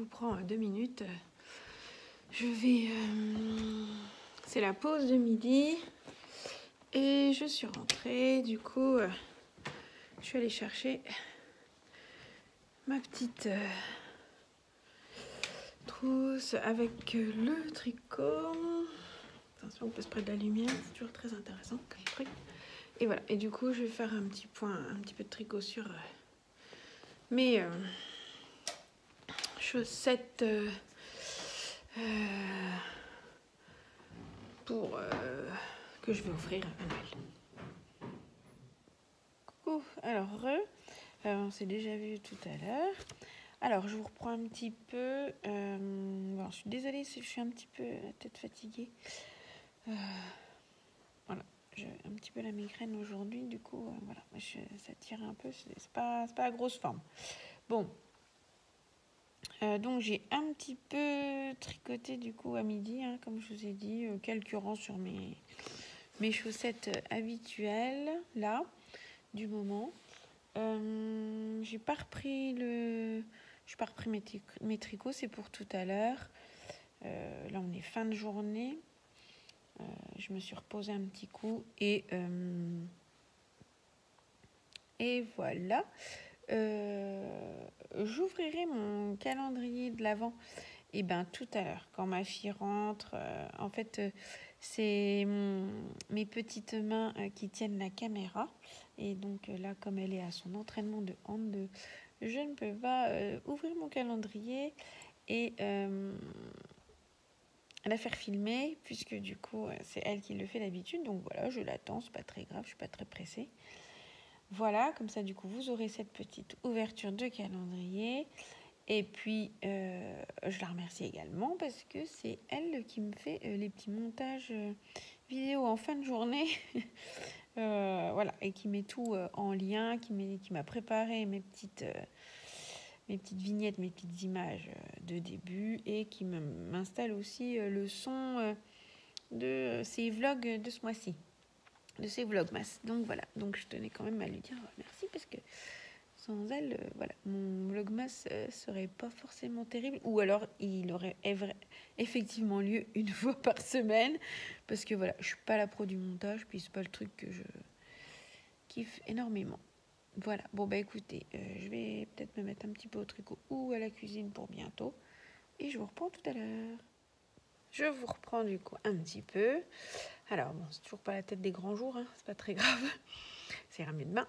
vous prends 2 minutes. Je vais... c'est la pause de midi. Et je suis rentrée. Du coup, je suis allée chercher ma petite trousse avec le tricot. Attention, on peut se prendre de la lumière. C'est toujours très intéressant comme truc. Et voilà. Et du coup, je vais faire un petit peu de tricot sur mes chaussettes pour que je vais offrir à Noël. Coucou, alors on s'est déjà vu tout à l'heure. Alors je vous reprends un petit peu. Bon, je suis désolée si je suis un petit peu la tête fatiguée. Voilà, j'ai un petit peu la migraine aujourd'hui, du coup voilà, ça tire un peu, c'est pas la grosse forme. Bon. Donc j'ai un petit peu tricoté du coup à midi, hein, comme je vous ai dit, quelques rangs sur mes chaussettes habituelles, là, du moment. J'ai pas repris mes tricots, c'est pour tout à l'heure. Là on est fin de journée. Je me suis reposée un petit coup et voilà. J'ouvrirai mon calendrier de l'Avent tout à l'heure quand ma fille rentre. En fait, c'est mes petites mains qui tiennent la caméra, et donc là, comme elle est à son entraînement de hand, je ne peux pas ouvrir mon calendrier et la faire filmer, puisque du coup c'est elle qui le fait d'habitude. Donc voilà, je l'attends, c'est pas très grave, je suis pas très pressée. Voilà, comme ça, du coup, vous aurez cette petite ouverture de calendrier. Et puis, je la remercie également parce que c'est elle qui me fait les petits montages vidéo en fin de journée. Voilà, et qui met tout en lien, qui m'a préparé mes petites vignettes, mes petites images de début, et qui m'installe aussi le son de ces vlogs de ce mois-ci. De ces vlogmas. Donc voilà, donc je tenais quand même à lui dire merci, parce que sans elle, voilà, mon vlogmas serait pas forcément terrible, ou alors il aurait effectivement lieu une fois par semaine, parce que voilà, je suis pas la pro du montage, puis c'est pas le truc que je kiffe énormément. Voilà, bon bah écoutez, je vais peut-être me mettre un petit peu au tricot ou à la cuisine pour bientôt, et je vous reprends tout à l'heure. Je vous reprends du coup un petit peu. Alors bon, c'est toujours pas la tête des grands jours, hein, c'est pas très grave. Ça ira mieux demain.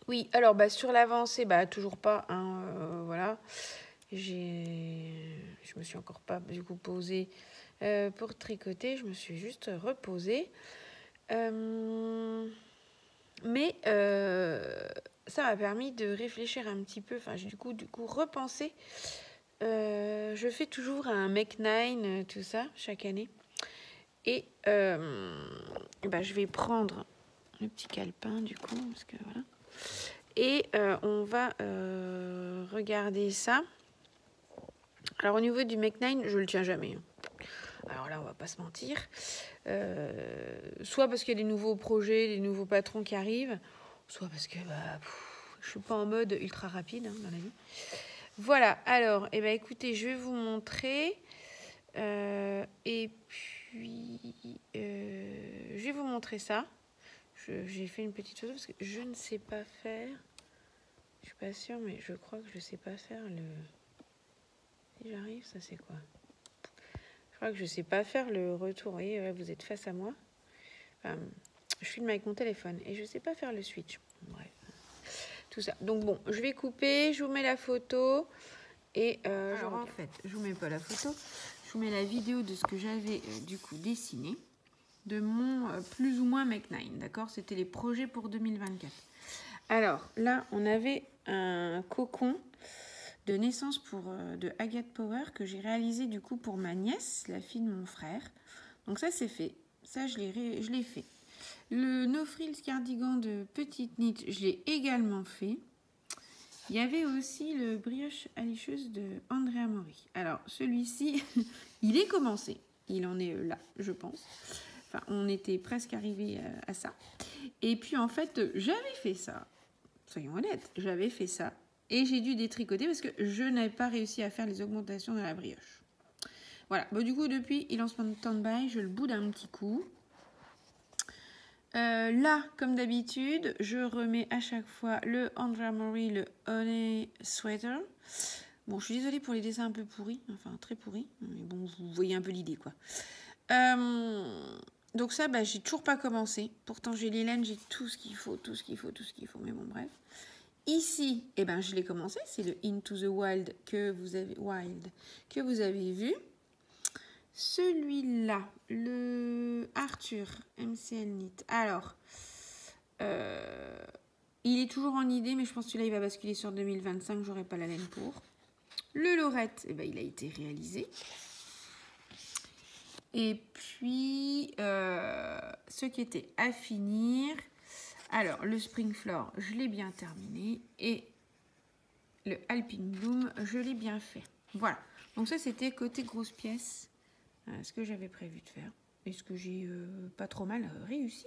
Oui, alors sur l'avancée, toujours pas, hein, voilà. Je me suis encore pas du coup posée pour tricoter, je me suis juste reposée. Mais ça m'a permis de réfléchir un petit peu, enfin j'ai du coup repensé. Je fais toujours un Make 9, tout ça, chaque année. Et je vais prendre le petit calepin du coup, parce que voilà. Et on va regarder ça. Alors au niveau du Make 9, je le tiens jamais. Alors là, on va pas se mentir. Soit parce qu'il y a des nouveaux projets, des nouveaux patrons qui arrivent, soit parce que je suis pas en mode ultra rapide, hein, dans la vie. Voilà, alors, écoutez, je vais vous montrer. Et puis, je vais vous montrer ça. J'ai fait une petite photo parce que je ne sais pas faire. Je suis pas sûre, mais je crois que je sais pas faire le... Si j'arrive, ça c'est quoi? Je crois que je sais pas faire le retour. Vous voyez, là, vous êtes face à moi. Enfin, je filme avec mon téléphone et je sais pas faire le switch. Bref, tout ça. Donc bon, je vais couper, je vous mets la photo. Et alors en fait, je vous mets pas la photo, je vous mets la vidéo de ce que j'avais du coup dessiné, de mon plus ou moins Make 9, d'accord? C'était les projets pour 2024. Alors là, on avait un cocon de naissance de Agathe Power que j'ai réalisé du coup pour ma nièce, la fille de mon frère. Donc ça c'est fait, ça je l'ai fait. Le No Frills cardigan de Petite Knit, je l'ai également fait. Il y avait aussi le brioche alicheuse de Andrea Mori. Alors, celui-ci, il est commencé. Il en est là, je pense. Enfin, on était presque arrivé à ça. Et puis, en fait, j'avais fait ça. Soyons honnêtes, j'avais fait ça Et j'ai dû détricoter parce que je n'avais pas réussi à faire les augmentations de la brioche. Voilà, bon, du coup depuis il est en stand-by, je le boude un petit coup. Là, comme d'habitude, je remets à chaque fois le Andrea Mori, le Honey Sweater. Bon, je suis désolée pour les dessins un peu pourris, enfin très pourris, mais bon, vous voyez un peu l'idée quoi. Donc ça, bah, j'ai toujours pas commencé. Pourtant, j'ai les laines, j'ai tout ce qu'il faut, mais bon, bref. Ici, eh ben, je l'ai commencé, c'est le Into the Wild que vous avez vu. Celui-là, le Arthur MCL Knit. Alors, il est toujours en idée, mais je pense que celui-là, il va basculer sur 2025, j'aurai pas la laine pour. Le Lorette, eh ben, il a été réalisé. Et puis, ce qui était à finir. Alors, le Spring Floor, je l'ai bien terminé. Et le Alpine Bloom, je l'ai bien fait. Voilà. Donc ça, c'était côté grosse pièce. Ce que j'avais prévu de faire. Et ce que j'ai pas trop mal réussi.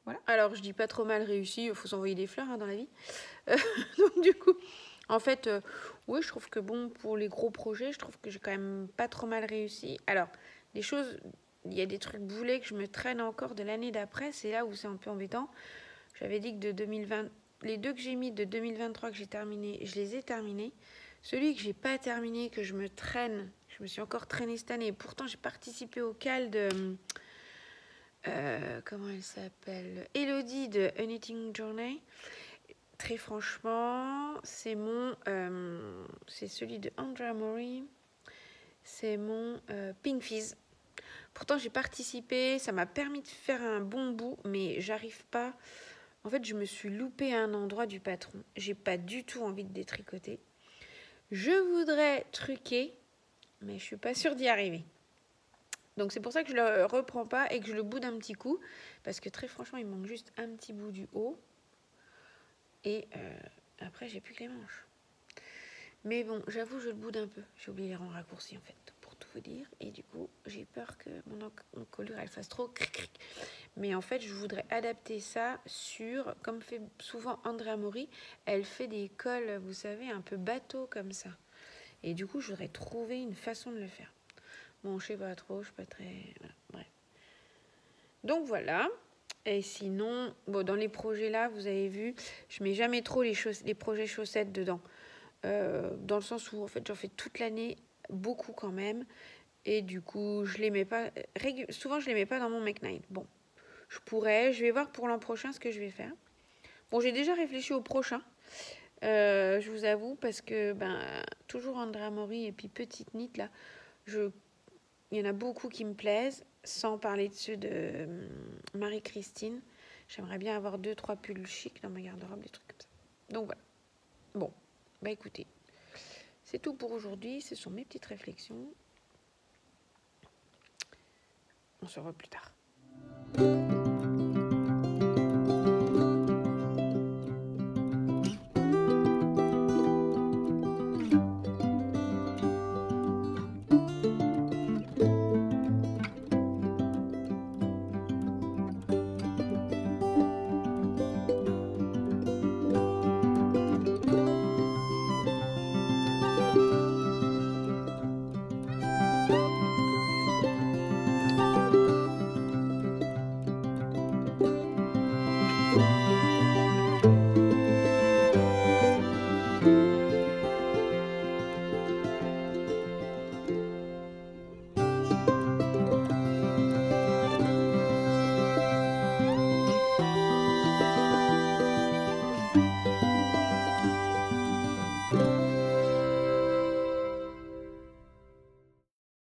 Voilà. Alors, je dis pas trop mal réussi. Il faut s'envoyer des fleurs dans la vie. Donc, du coup, en fait, oui, je trouve que bon, pour les gros projets, je trouve que j'ai quand même pas trop mal réussi. Alors, des choses... Il y a des trucs boulets que je me traîne encore de l'année d'après. C'est là où c'est un peu embêtant. J'avais dit que de 2020, les deux que j'ai mis de 2023 que j'ai terminé, je les ai terminés. Celui que j'ai pas terminé, que je me traîne, je me suis encore traînée cette année. Et pourtant, j'ai participé au cal de... comment elle s'appelle, Elodie de A Knitting Journey. Très franchement, c'est mon... c'est celui de Andrea Mori. C'est mon Pink Fizz. Pourtant, j'ai participé, ça m'a permis de faire un bon bout, mais j'arrive pas. En fait, je me suis loupée à un endroit du patron. J'ai pas du tout envie de détricoter. Je voudrais truquer, mais je suis pas sûre d'y arriver. Donc, c'est pour ça que je le reprends pas et que je le boude un petit coup. Parce que très franchement, il me manque juste un petit bout du haut. Et après, j'ai plus que les manches. Mais bon, j'avoue, je le boude un peu. J'ai oublié les rangs raccourcis, en fait. Vous dire, et du coup j'ai peur que mon encolure elle fasse trop cric cric, mais en fait je voudrais adapter ça sur, comme fait souvent Andrea Mori, elle fait des cols, vous savez, un peu bateau comme ça, et du coup je voudrais trouver une façon de le faire. Bon, je sais pas trop, je suis pas très... Voilà, bref. Donc voilà. Et sinon, bon, dans les projets là, vous avez vu, je mets jamais trop les projets chaussettes dedans, dans le sens où en fait j'en fais toute l'année, beaucoup quand même, et du coup je les mets pas souvent, je les mets pas dans mon Make 9. Bon, je vais voir pour l'an prochain ce que je vais faire. Bon, j'ai déjà réfléchi au prochain, je vous avoue, parce que toujours Andrea Mori et puis Petite Knit là, il y en a beaucoup qui me plaisent, sans parler de ceux de Marie-Christine. J'aimerais bien avoir 2-3 pulls chic dans ma garde-robe, des trucs comme ça. Donc voilà. Bon, écoutez, c'est tout pour aujourd'hui. Ce sont mes petites réflexions. On se revoit plus tard.